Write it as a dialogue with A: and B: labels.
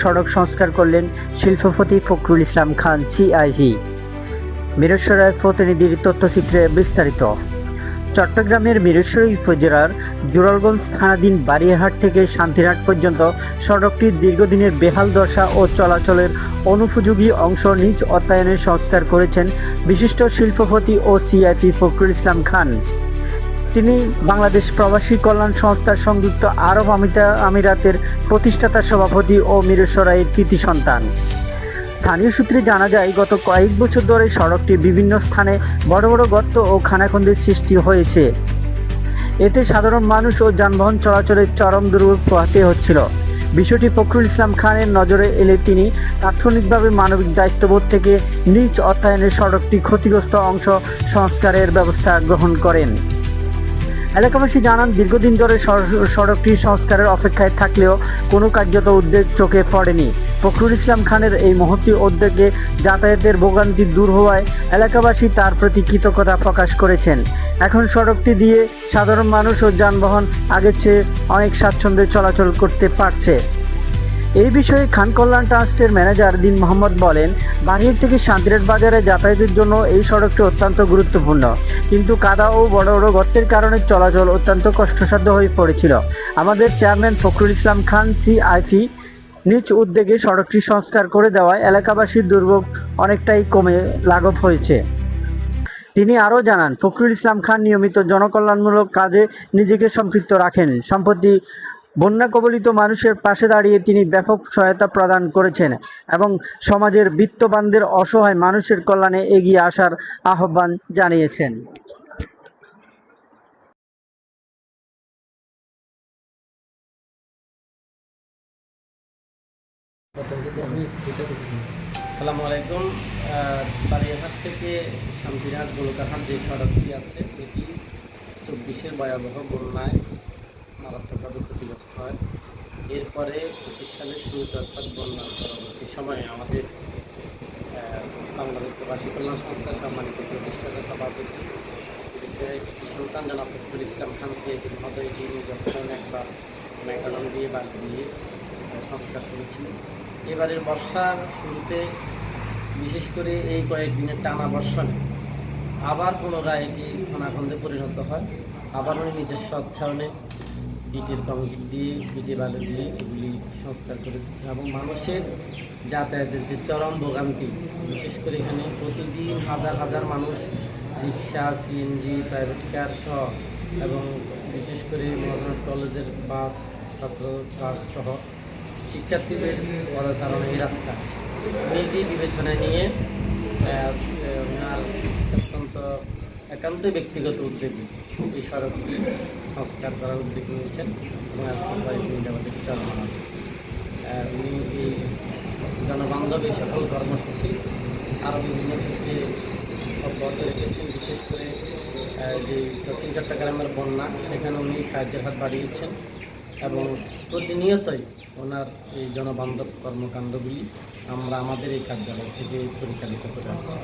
A: সড়ক সংস্কার করলেন শিল্পপতি ফখরুল ইসলাম খান সিআইভি। মিরসরাই প্রতিনিধির তথ্যচিত্রে বিস্তারিত। চট্টগ্রামের মিরসরাই উপজেলার জোরালগঞ্জ থানাধীন বারিয়াহাট থেকে শান্তিরহাট পর্যন্ত সড়কটির দীর্ঘদিনের বেহাল দশা ও চলাচলের অনুপযোগী অংশ নিজ অর্থায়নে সংস্কার করেছেন বিশিষ্ট শিল্পপতি ও সিআইভি ফখরুল ইসলাম খান। তিনি বাংলাদেশ প্রবাসী কল্যাণ সংস্থার সংযুক্ত আরব আমিরাতের প্রতিষ্ঠাতা সভাপতি ও মিরসরাইয়ের কৃতি সন্তান। স্থানীয় সূত্রে জানা যায়, গত কয়েক বছর ধরে সড়কটি বিভিন্ন স্থানে বড় বড় গর্ত ও খানাখন্দের সৃষ্টি হয়েছে। এতে সাধারণ মানুষ ও যানবাহন চলাচলের চরম দুর্ভোগ পোহাতে হচ্ছিল। বিষয়টি ফখরুল ইসলাম খানের নজরে এলে তিনি তাৎক্ষণিকভাবে মানবিক দায়িত্ববোধ থেকে নিজ অর্থায়নে সড়কটি ক্ষতিগ্রস্ত অংশ সংস্কারের ব্যবস্থা গ্রহণ করেন। এলাকাবাসী জানান, দীর্ঘদিন ধরে সড়কটি সংস্কারের অপেক্ষায় থাকলেও কোনো কার্যত উদ্যোগ চোখে পড়েনি। ফখরুল ইসলাম খানের এই মহতী উদ্যোগে যাতায়াতের ভোগান্তি দূর হওয়ায় এলাকাবাসী তার প্রতি কৃতজ্ঞতা প্রকাশ করেছেন। এখন সড়কটি দিয়ে সাধারণ মানুষ ও যানবাহন আগের চেয়ে অনেক স্বাচ্ছন্দ্যে চলাচল করতে পারছে। এই বিষয়ে খান কল্যাণ ট্রাস্টের ম্যানেজার দিন মোহাম্মদ বলেন, বারিয়াহাট থেকে শান্তিরহাট বাজারে যাতায়াতের জন্য এই সড়কটি অত্যন্ত গুরুত্বপূর্ণ, কিন্তু কাদা ও বড় বড় গর্তের কারণে চলাচল অত্যন্ত কষ্টসাধ্য হয়ে পড়েছিল। আমাদের চেয়ারম্যান ফখরুল ইসলাম খান সিআইভি নিজ উদ্যোগে সড়কটি সংস্কার করে দেওয়ায় এলাকাবাসীর দুর্ভোগ অনেকটাই কমে লাঘব হয়েছে। তিনি আরও জানান, ফখরুল ইসলাম খান নিয়মিত জনকল্যাণমূলক কাজে নিজেকে সম্পৃক্ত রাখেন। সম্প্রতি বন্যা কবলিত মানুষের পাশে দাঁড়িয়ে তিনি ব্যাপক সহায়তা প্রদান করেছেন এবং সমাজের বিত্তবানদের অসহায় মানুষের কল্যাণে এগিয়ে আসার আহ্বান জানিয়েছেন।
B: আসসালামু আলাইকুম। বারিয়াহাট থেকে শান্তিরহাট গোলকাহাট যে সড়কটি আছে, এটি 24-এর ভয়াবহ বন্যায় মারাত্মকভাবে ক্ষতিগ্রস্ত হয়। এরপরে 25 সালের শুরুতে অর্থাৎ বন্যার পরবর্তী সময়ে আমাদের বাংলাদেশ প্রবাসী কল্যাণ সংস্থার সম্মানিত প্রতিষ্ঠাতা সভাপতি সন্তান জনাব ফখরুল ইসলাম খান সিআইভি মহোদয় এটি নিজ অর্থায়নে একবার ম্যাকাডন দিয়ে বাদ দিয়ে সংস্কার করেছিলেন। এবারের বর্ষার শুরুতে বিশেষ করে এই কয়েকদিনের টানা বর্ষণে আবার পুনরায় এটি খানাখন্দে পরিণত হয়। আবার উনি নিজস্ব অর্থায়নে ইটের কংক্রিট দিয়ে ইটে বালু দিয়ে এগুলি সংস্কার করে দিচ্ছে এবং মানুষের যাতায়াতের যে চরম ভোগান্তি, বিশেষ করে এখানে প্রতিদিন হাজার হাজার মানুষ রিক্সা, সিএনজি, প্রাইভেট কার সহ এবং বিশেষ করে মহানগর কলেজের বাস, ছাত্র বাস সহ শিক্ষার্থীদের পদচারণ এই রাস্তা নিজেই বিবেচনায় নিয়ে ওনার একান্ত ব্যক্তিগত উদ্যোগে এই সড়কটি সংস্কার করার উদ্যোগ নিয়েছেন এবং আজকে কয়েকদিন যাবত চলমান আছে। উনি এই জনবান্ধব এই সকল কর্মসূচি আরও বিভিন্ন ক্ষেত্রে অব্যাহত রেখেছেন। বিশেষ করে যে দক্ষিণ চট্টগ্রামের বন্যা, সেখানে উনি সাহায্যের হাত বাড়িয়েছেন এবং প্রতিনিয়তই ওনার এই জনবান্ধব কর্মকাণ্ডগুলি আমরা আমাদের এই কার্যালয় থেকে পরিচালিত করে আসছি।